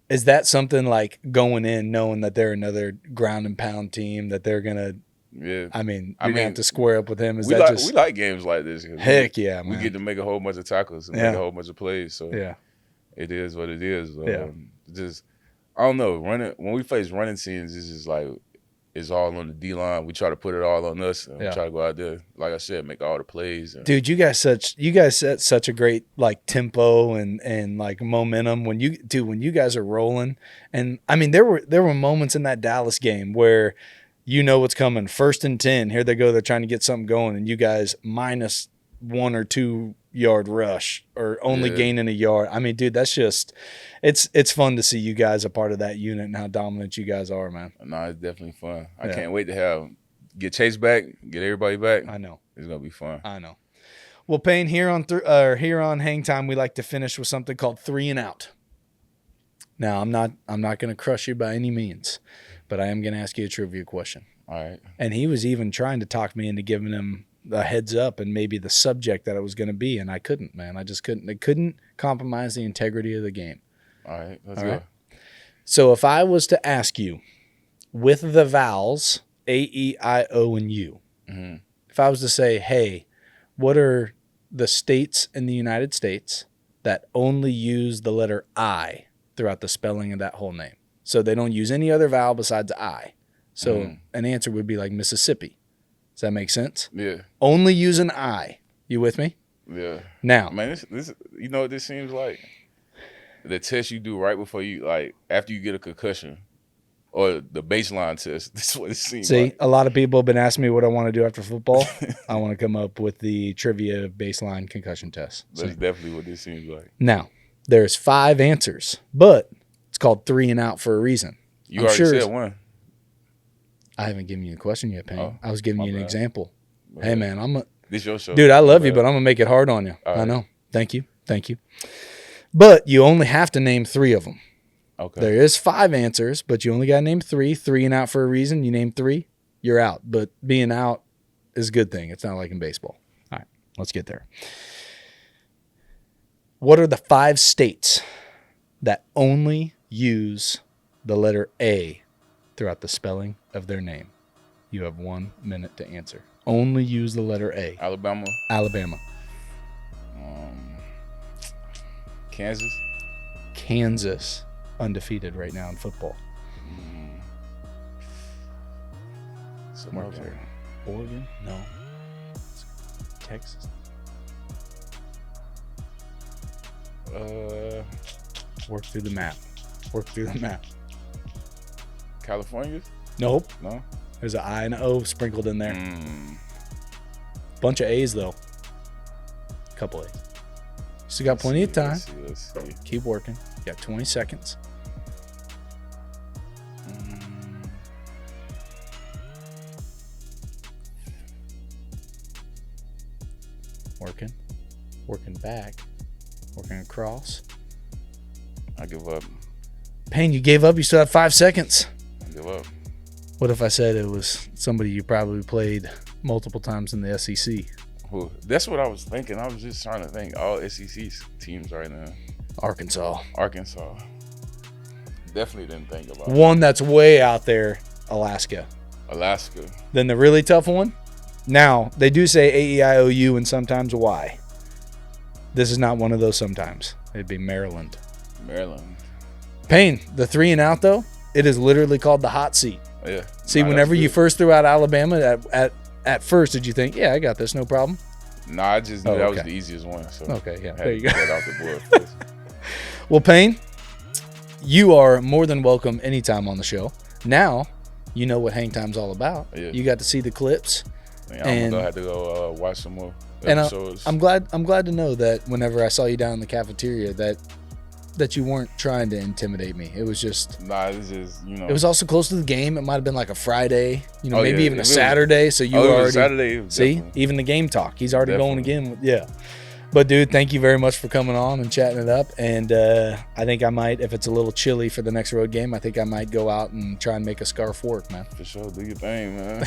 [SPEAKER 2] Is that something like going in knowing that they're another ground and pound team that they're gonna?
[SPEAKER 1] Yeah.
[SPEAKER 2] I mean, you're gonna have to square up with him.
[SPEAKER 1] We like games like this.
[SPEAKER 2] Heck yeah, man.
[SPEAKER 1] We get to make a whole bunch of tackles and make a whole bunch of plays. So it is what it is. Just I don't know. When we face running teams, it's just like it's all on the D line. We try to put it all on us, and we try to go out there, like I said, make all the plays.
[SPEAKER 2] Dude, you guys set such a great like tempo and like momentum when you guys are rolling. And I mean, there were moments in that Dallas game where you know what's coming. 1st and 10, here they go. They're trying to get something going, and you guys minus 1 or 2 yard rush or only gaining a yard. I mean, dude, that's just it's fun to see you guys a part of that unit and how dominant you guys are, man.
[SPEAKER 1] No, it's definitely fun. I can't wait to get Chase back, get everybody back.
[SPEAKER 2] I know.
[SPEAKER 1] It's gonna be fun.
[SPEAKER 2] I know. Well, Payne, here on Hang Time, we like to finish with something called 3 and Out. Now, I'm not gonna crush you by any means, but I am gonna ask you a trivia question.
[SPEAKER 1] All right.
[SPEAKER 2] And he was even trying to talk me into giving him a heads up and maybe the subject that it was going to be, and I couldn't, man. I just couldn't. It couldn't compromise the integrity of the game.
[SPEAKER 1] All right, let's go.
[SPEAKER 2] So if I was to ask you, with the vowels A, E, I, O, and U, if I was to say, hey, what are the states in the United States that only use the letter I throughout the spelling of that whole name? So they don't use any other vowel besides I. So an answer would be like Mississippi. Does that make sense?
[SPEAKER 1] Yeah.
[SPEAKER 2] Only use an I. You with me?
[SPEAKER 1] Yeah.
[SPEAKER 2] Now,
[SPEAKER 1] man, this you know what this seems like? The test you do right before you, like, after you get a concussion, or the baseline test. This is what it seems like.
[SPEAKER 2] See, a lot of people have been asking me what I want to do after football. I want to come up with the trivia baseline concussion test.
[SPEAKER 1] That's definitely what this seems like.
[SPEAKER 2] Now, there's 5 answers, but it's called 3 and Out for a reason.
[SPEAKER 1] You already said one.
[SPEAKER 2] I haven't given you the question yet, Payne. I was giving you an example.
[SPEAKER 1] Man.
[SPEAKER 2] Hey, man,
[SPEAKER 1] this your show.
[SPEAKER 2] Dude, I love you, but I'm going to make it hard on you.
[SPEAKER 1] All right.
[SPEAKER 2] I know. Thank you. But you only have to name 3 of them.
[SPEAKER 1] Okay.
[SPEAKER 2] There is 5 answers, but you only got to name 3. 3 and Out for a reason. You name 3, you're out. But being out is a good thing. It's not like in baseball. All right, let's get there. What are the 5 states that only use the letter A throughout the spelling of their name? You have 1 minute to answer. Only use the letter A.
[SPEAKER 1] Alabama.
[SPEAKER 2] Kansas, undefeated right now in football.
[SPEAKER 1] Somewhere
[SPEAKER 2] there. Oregon? No. Texas? Work through the map.
[SPEAKER 1] California?
[SPEAKER 2] Nope.
[SPEAKER 1] No.
[SPEAKER 2] There's an I and an O sprinkled in there. Bunch of A's, though. Couple A's. Still got plenty of time.
[SPEAKER 1] Let's see.
[SPEAKER 2] Keep working. You got 20 seconds. Working back. Working across.
[SPEAKER 1] I give up.
[SPEAKER 2] Payne, you gave up. You still have 5 seconds.
[SPEAKER 1] I give up.
[SPEAKER 2] What if I said it was somebody you probably played multiple times in the SEC?
[SPEAKER 1] Well, that's what I was thinking. I was just trying to think all SEC teams right now.
[SPEAKER 2] Arkansas.
[SPEAKER 1] Definitely didn't think about
[SPEAKER 2] One that's way out there, Alaska.
[SPEAKER 1] Alaska.
[SPEAKER 2] Then the really tough one. Now, they do say A-E-I-O-U and sometimes Y. This is not one of those sometimes. It'd be Maryland. Payne, the 3 and out, though, it is literally called the hot seat.
[SPEAKER 1] Yeah.
[SPEAKER 2] See, whenever you first threw out Alabama, at first, did you think, yeah, I got this, no problem?
[SPEAKER 1] No, I just knew that was the easiest one. So
[SPEAKER 2] okay, yeah,
[SPEAKER 1] I had
[SPEAKER 2] there you
[SPEAKER 1] to
[SPEAKER 2] go.
[SPEAKER 1] get that off the board first.
[SPEAKER 2] Well, Payne, you are more than welcome anytime on the show. Now, you know what Hang Time's all about.
[SPEAKER 1] Yeah.
[SPEAKER 2] You got to see the clips.
[SPEAKER 1] Yeah, I'm gonna have to go watch some more
[SPEAKER 2] And
[SPEAKER 1] episodes.
[SPEAKER 2] I'm glad to know that whenever I saw you down in the cafeteria that you weren't trying to intimidate me. It was just
[SPEAKER 1] it's just, you know.
[SPEAKER 2] It was also close to the game. It might have been like a Friday,
[SPEAKER 1] Oh,
[SPEAKER 2] maybe
[SPEAKER 1] yeah.
[SPEAKER 2] even a
[SPEAKER 1] It was-
[SPEAKER 2] Saturday. So you
[SPEAKER 1] it was
[SPEAKER 2] already
[SPEAKER 1] Saturday. It was
[SPEAKER 2] see
[SPEAKER 1] definitely-
[SPEAKER 2] even the game talk. He's already going
[SPEAKER 1] Definitely.
[SPEAKER 2] again. Yeah. But dude, thank you very much for coming on and chatting it up. And I think I might, if it's a little chilly for the next road game, I think I might go out and try and make a scarf work, man.
[SPEAKER 1] For sure, do your thing, man.